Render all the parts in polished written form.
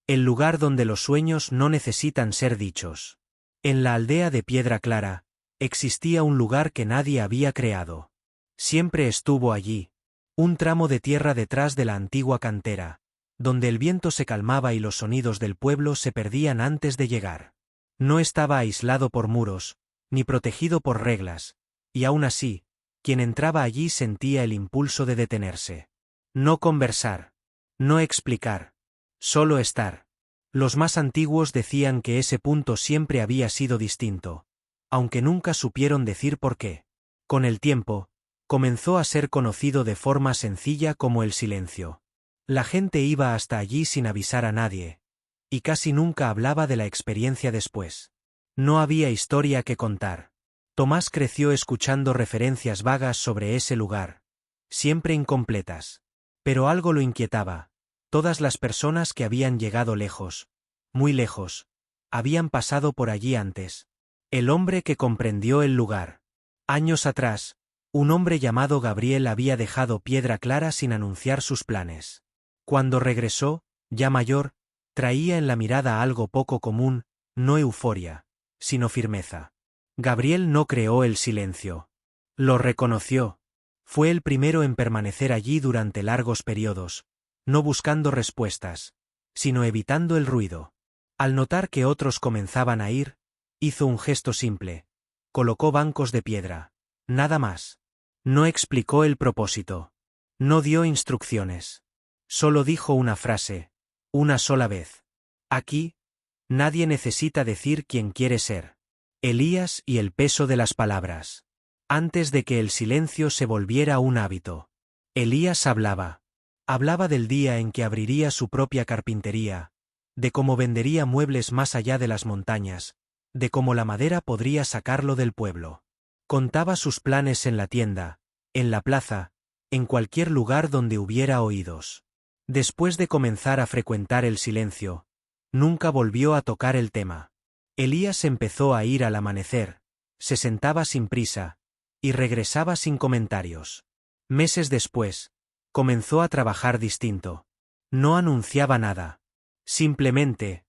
El lugar donde los sueños no necesitan ser dichos. En la aldea de Piedra Clara, existía un lugar que nadie había creado. Siempre estuvo allí, un tramo de tierra detrás de la antigua cantera, donde el viento se calmaba y los sonidos del pueblo se perdían antes de llegar. No estaba aislado por muros, ni protegido por reglas, y aún así, quien entraba allí sentía el impulso de detenerse. No conversar. No explicar. Solo estar. Los más antiguos decían que ese punto siempre había sido distinto, aunque nunca supieron decir por qué. Con el tiempo, comenzó a ser conocido de forma sencilla como el silencio. La gente iba hasta allí sin avisar a nadie, y casi nunca hablaba de la experiencia después. No había historia que contar. Tomás creció escuchando referencias vagas sobre ese lugar, siempre incompletas. Pero algo lo inquietaba. Todas las personas que habían llegado lejos, muy lejos, habían pasado por allí antes. El hombre que comprendió el lugar. Años atrás, un hombre llamado Gabriel había dejado Piedra Clara sin anunciar sus planes. Cuando regresó, ya mayor, traía en la mirada algo poco común, no euforia, sino firmeza. Gabriel no creó el silencio. Lo reconoció. Fue el primero en permanecer allí durante largos periodos, no buscando respuestas, sino evitando el ruido. Al notar que otros comenzaban a ir, hizo un gesto simple. Colocó bancos de piedra. Nada más. No explicó el propósito. No dio instrucciones. Solo dijo una frase, una sola vez. Aquí, nadie necesita decir quién quiere ser. Elías y el peso de las palabras. Antes de que el silencio se volviera un hábito. Elías hablaba. Hablaba del día en que abriría su propia carpintería, de cómo vendería muebles más allá de las montañas, de cómo la madera podría sacarlo del pueblo. Contaba sus planes en la tienda, en la plaza, en cualquier lugar donde hubiera oídos. Después de comenzar a frecuentar el silencio, nunca volvió a tocar el tema. Elías empezó a ir al amanecer, se sentaba sin prisa, y regresaba sin comentarios. Meses después, comenzó a trabajar distinto. No anunciaba nada. Simplemente,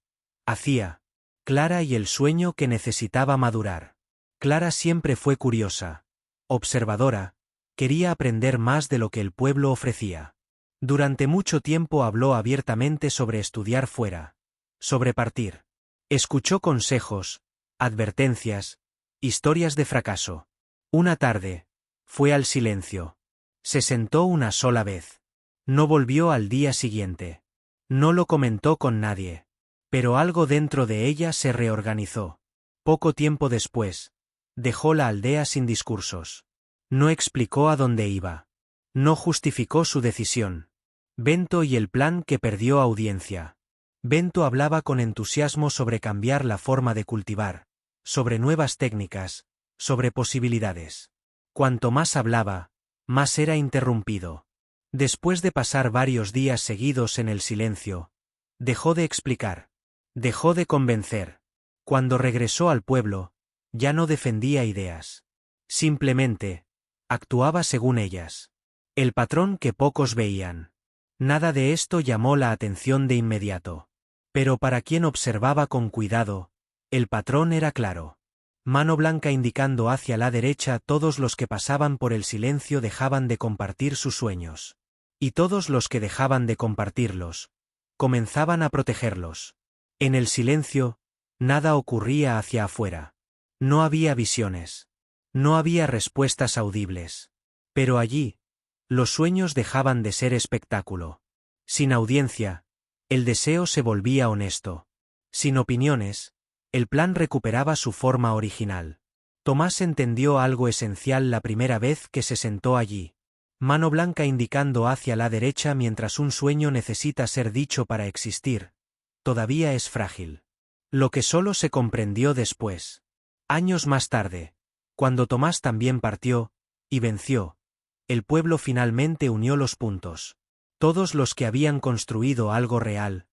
hacía. Clara y el sueño que necesitaba madurar. Clara siempre fue curiosa, observadora, quería aprender más de lo que el pueblo ofrecía. Durante mucho tiempo habló abiertamente sobre estudiar fuera, sobre partir. Escuchó consejos, advertencias, historias de fracaso. Una tarde, fue al silencio. Se sentó una sola vez. No volvió al día siguiente. No lo comentó con nadie. Pero algo dentro de ella se reorganizó. Poco tiempo después, dejó la aldea sin discursos. No explicó a dónde iba. No justificó su decisión. Bento y el plan que perdió audiencia. Bento hablaba con entusiasmo sobre cambiar la forma de cultivar, sobre nuevas técnicas, sobre posibilidades. Cuanto más hablaba, más era interrumpido. Después de pasar varios días seguidos en el silencio, dejó de explicar. Dejó de convencer. Cuando regresó al pueblo, ya no defendía ideas. Simplemente, actuaba según ellas. El patrón que pocos veían. Nada de esto llamó la atención de inmediato. Pero para quien observaba con cuidado, el patrón era claro. Mano blanca indicando hacia la derecha, todos los que pasaban por el silencio dejaban de compartir sus sueños. Y todos los que dejaban de compartirlos, comenzaban a protegerlos. En el silencio, nada ocurría hacia afuera. No había visiones. No había respuestas audibles. Pero allí, los sueños dejaban de ser espectáculo. Sin audiencia, el deseo se volvía honesto. Sin opiniones, el plan recuperaba su forma original. Tomás entendió algo esencial la primera vez que se sentó allí. Mano blanca indicando hacia la derecha mientras un sueño necesita ser dicho para existir. Todavía es frágil. Lo que solo se comprendió después. Años más tarde, cuando Tomás también partió, y venció, el pueblo finalmente unió los puntos. Todos los que habían construido algo real,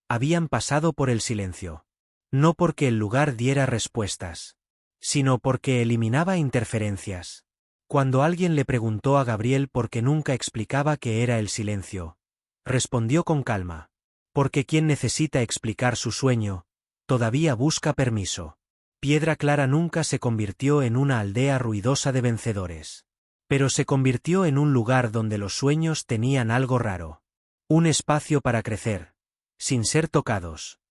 habían pasado por el silencio. No porque el lugar diera respuestas, sino porque eliminaba interferencias. Cuando alguien le preguntó a Gabriel por qué nunca explicaba qué era el silencio, respondió con calma. Porque quien necesita explicar su sueño, todavía busca permiso. Piedra Clara nunca se convirtió en una aldea ruidosa de vencedores. Pero se convirtió en un lugar donde los sueños tenían algo raro. Un espacio para crecer, sin ser tocados.